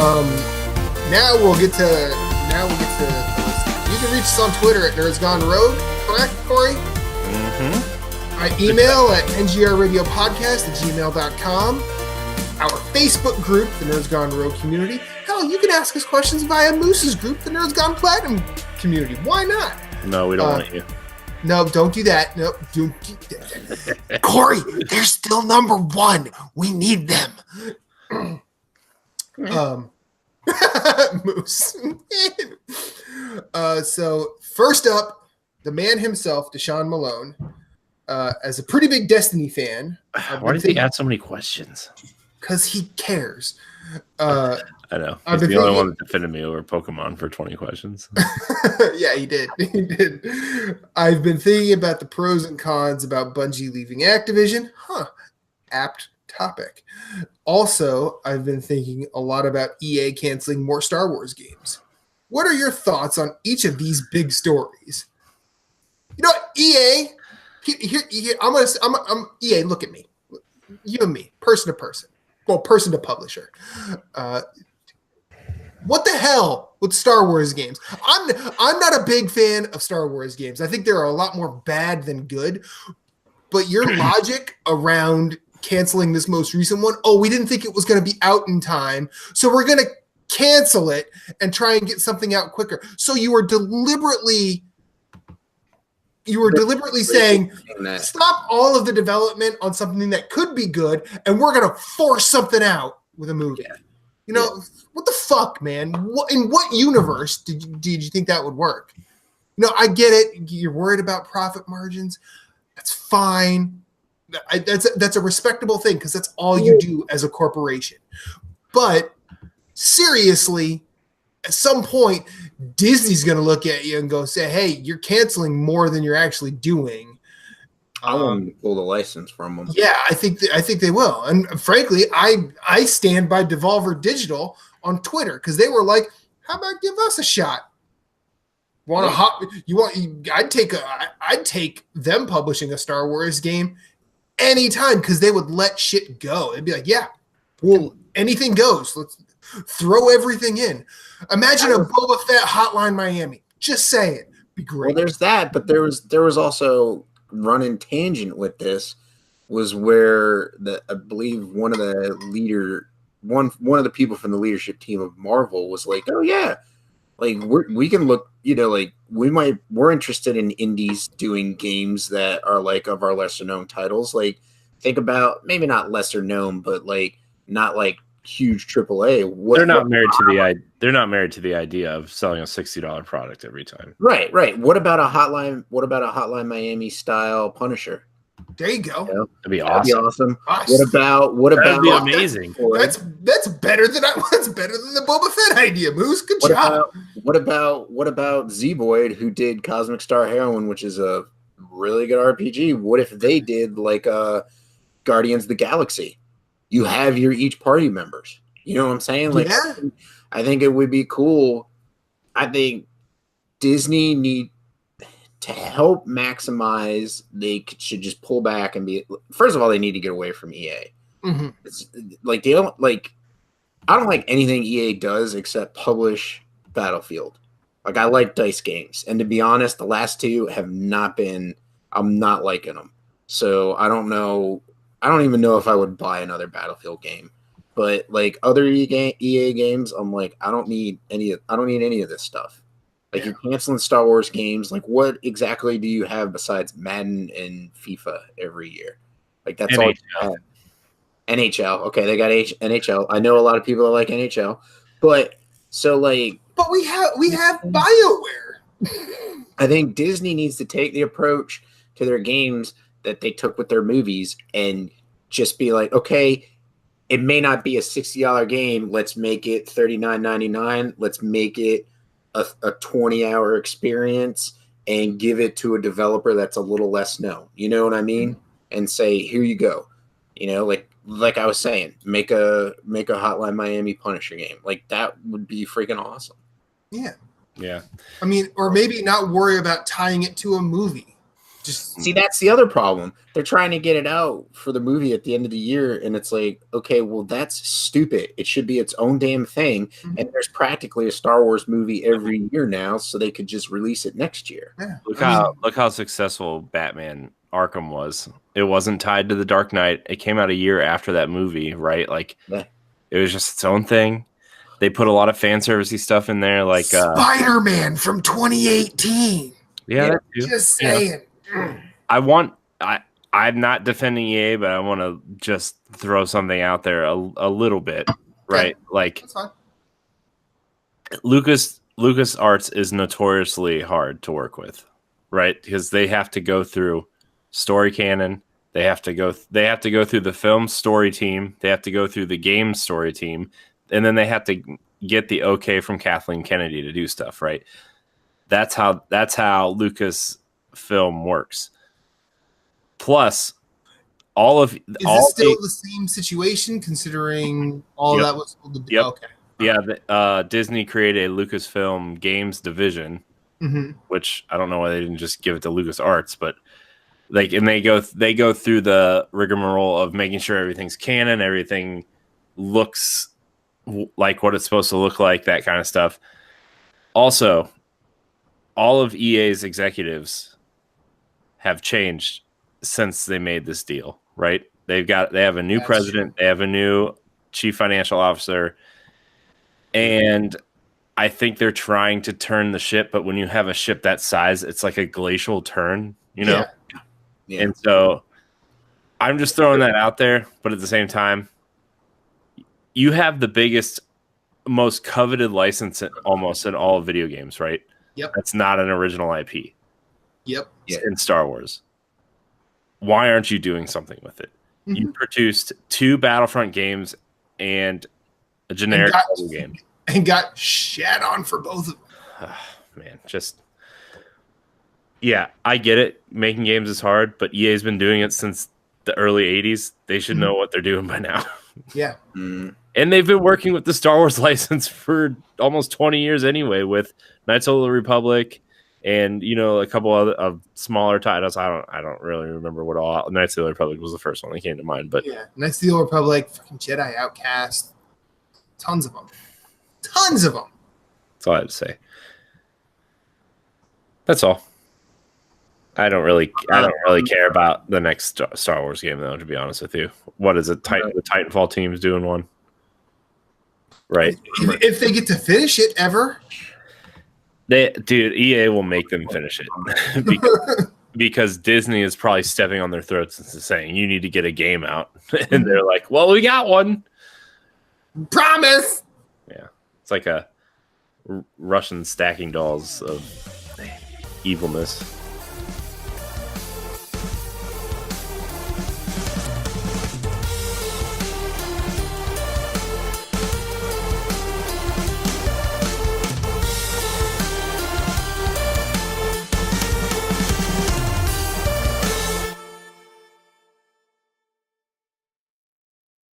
Now we'll get to you can reach us on Twitter at Nerds Gone Rogue, correct, Corey? Mm-hmm. Our email at ngrradiopodcast@gmail.com. Our Facebook group, the Nerds Gone Rogue community. Hell, you can ask us questions via Moose's group, the Nerds Gone Platinum community. Why not? No, we don't want you. No, don't do that. No, Corey, they're still number one. We need them. Moose. So first up, the man himself, Deshaun Malone, as a pretty big Destiny fan. Why does he ask so many questions? Because he cares. I know. He's the only one that defended me over Pokemon for 20 questions. Yeah, he did. He did. I've been thinking about the pros and cons about Bungie leaving Activision. Apt topic. Also, I've been thinking a lot about EA canceling more Star Wars games. What are your thoughts on each of these big stories? You know what, EA? Here, I'm EA. Look at me, you and me, person to person. Well, person to publisher. What the hell with Star Wars games? I'm not a big fan of Star Wars games. I think there are a lot more bad than good. But your logic around canceling this most recent one, we didn't think it was going to be out in time, so we're going to cancel it and try and get something out quicker. So you were deliberately saying, stop all of the development on something that could be good, and we're going to force something out with a movie. Yeah. What the fuck, man? In what universe did you think that would work? I get it. You're worried about profit margins. That's fine. That's a respectable thing because that's all you do as a corporation. But seriously, at some point, Disney's going to look at you and go say, hey, you're canceling more than you're actually doing. I want to pull the license from them. Yeah, I think they will. And frankly, I stand by Devolver Digital on Twitter because they were like, how about give us a shot? I'd take them publishing a Star Wars game anytime because they would let shit go. It'd be like, yeah, well, anything goes. Let's throw everything in. Imagine a Boba Fett Hotline Miami. Just say it. Be great. Well, there's that, but there was also running tangent with this was where I believe one of the people from the leadership team of Marvel was like, oh yeah, like we can look, like we're interested in indies doing games that are like of our lesser known titles. Like think about maybe not lesser known, but like not like huge AAA. They're not married to the idea of selling a $60 product every time. Right. What about a Hotline Miami style Punisher? There you go. That'd be awesome. What about? That'd be amazing. That's better than the Boba Fett idea, Moose. Good job. What about Z-Boyd, who did Cosmic Star Heroine, which is a really good RPG? What if they did like Guardians of the Galaxy? You have your each party members. You know what I'm saying? Like, yeah. I think it would be cool. I think Disney need to help maximize. They should just pull back and be. First of all, they need to get away from EA. Mm-hmm. It's like they don't like. I don't like anything EA does except publish Battlefield. Like I like Dice Games, and to be honest, the last two have not been. I'm not liking them. So I don't know. I don't even know if I would buy another Battlefield game, but like other EA games, I'm like, I don't need any of this stuff. Like you're canceling Star Wars games. Like what exactly do you have besides Madden and FIFA every year? Like that's all you have. NHL. Okay, they got NHL. I know a lot of people that like NHL, but we have BioWare. I think Disney needs to take the approach to their games that they took with their movies and just be like, okay, it may not be a $60 game. Let's make it $39.99. Let's make it a 20-hour experience and give it to a developer that's a little less known. You know what I mean? And say, here you go. Like I was saying, make a Hotline Miami Punisher game. Like that would be freaking awesome. Yeah. Yeah. I mean, or maybe not worry about tying it to a movie. Just See, that's the other problem. They're trying to get it out for the movie at the end of the year, and it's like, okay, well, that's stupid. It should be its own damn thing. And there's practically a Star Wars movie every year now, so they could just release it next year. yeah. Look how successful Batman Arkham was. It wasn't tied to the Dark Knight. It came out a year after that movie, right? Like Yeah. it was just its own thing. They put a lot of fan servicey stuff in there, like Spider-Man from 2018. yeah, that too. Just Yeah. saying. I'm not defending EA, but I want to just throw something out there a little bit, right? Like That's fine. Lucas Arts is notoriously hard to work with, right? Because they have to go through story canon, they have to go through the film story team, they have to go through the game story team, and then they have to get the okay from Kathleen Kennedy to do stuff, right? That's how Lucas film works. Plus, Is this still the same situation considering all that was okay. Yeah, Disney created a Lucasfilm Games division, which I don't know why they didn't just give it to LucasArts, but they go through the rigmarole of making sure everything's canon, everything looks like what it's supposed to look like, that kind of stuff. Also, all of EA's executives have changed since they made this deal, right? They have a new president, they have a new chief financial officer, and I think they're trying to turn the ship, but when you have a ship that size, it's like a glacial turn, you know? Yeah. And so I'm just throwing that out there, but at the same time, you have the biggest, most coveted license almost in all of video games, right? Yep. That's not an original IP. Yep. In Star Wars. Why aren't you doing something with it? You produced 2 Battlefront games and a generic mobile game. And got shat on for both of them. Man, just... Yeah, I get it. Making games is hard, but EA's been doing it since the early 80s. They should know what they're doing by now. Yeah. And they've been working with the Star Wars license for almost 20 years anyway, with Knights of the Republic and, you know, a couple of smaller titles. I don't really remember what all. Knights of the Republic was the first one that came to mind, but yeah, Knights of the Old Republic, fucking Jedi Outcast, tons of them. That's all I had to say. That's all. I don't really care about the next Star Wars game, though, to be honest with you. What is it? The Titanfall team's doing one, right? If they get to finish it ever, EA will make them finish it because Disney is probably stepping on their throats and saying you need to get a game out, and they're like, "Well, we got one, promise." Yeah, it's like a Russian stacking dolls of evilness.